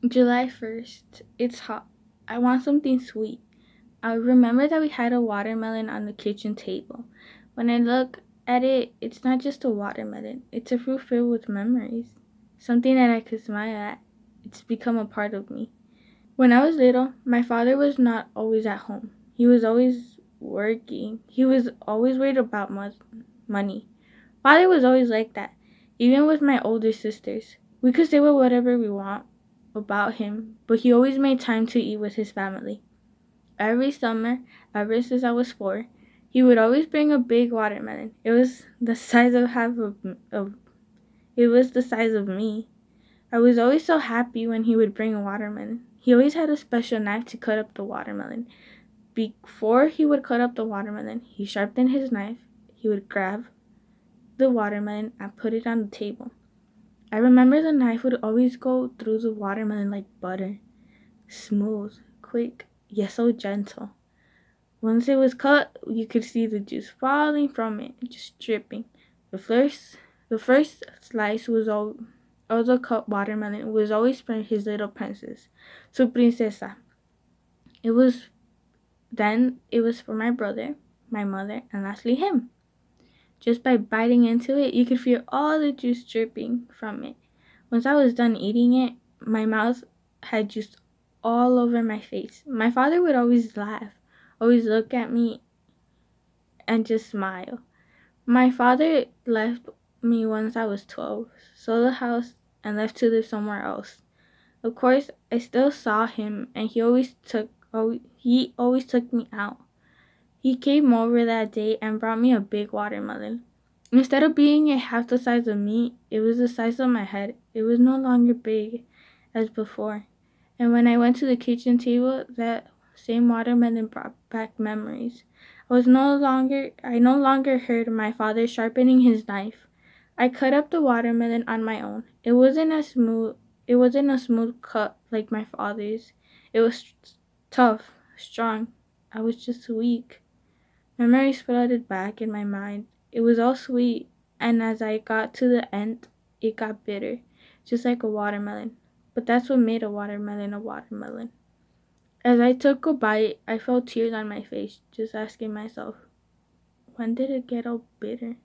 July 1st. It's hot. I want something sweet. I remember that we had a watermelon on the kitchen table. When I look at it, it's not just a watermelon, it's a fruit filled with memories. Something that I could smile at. It's become a part of me. When I was little, my father was not always at home. He was always working. He was always worried about money. Father was always like that, even with my older sisters. We could say whatever we want about him, but he always made time to eat with his family. Every summer, ever since I was 4, he would always bring a big watermelon. It was the size of it was the size of me. I was always so happy when he would bring a watermelon. He always had a special knife to cut up the watermelon. Before he would cut up the watermelon, he sharpened his knife. He would grab the watermelon and put it on the table. I remember the knife would always go through the watermelon like butter, smooth, quick, yet so gentle. Once it was cut, you could see the juice falling from it, just dripping. The first, the first slice was all of the cut watermelon was always for his little princess, su princesa. It was it was for my brother, my mother, and lastly him. Just by biting into it, you could feel all the juice dripping from it. Once I was done eating it, my mouth had juice all over my face. My father would always laugh, always look at me, and just smile. My father left me once I was 12, sold the house, and left to live somewhere else. Of course, I still saw him, and he always took me out. He came over that day and brought me a big watermelon. Instead of being a half the size of me, it was the size of my head. It was no longer big as before. And when I went to the kitchen table, that same watermelon brought back memories. I no longer heard my father sharpening his knife. I cut up the watermelon on my own. It wasn't a smooth cut like my father's. It was tough, strong. I was just weak. Memories flooded back in my mind. It was all sweet, and as I got to the end, it got bitter, just like a watermelon. But that's what made a watermelon a watermelon. As I took a bite, I felt tears on my face, just asking myself, when did it get all bitter?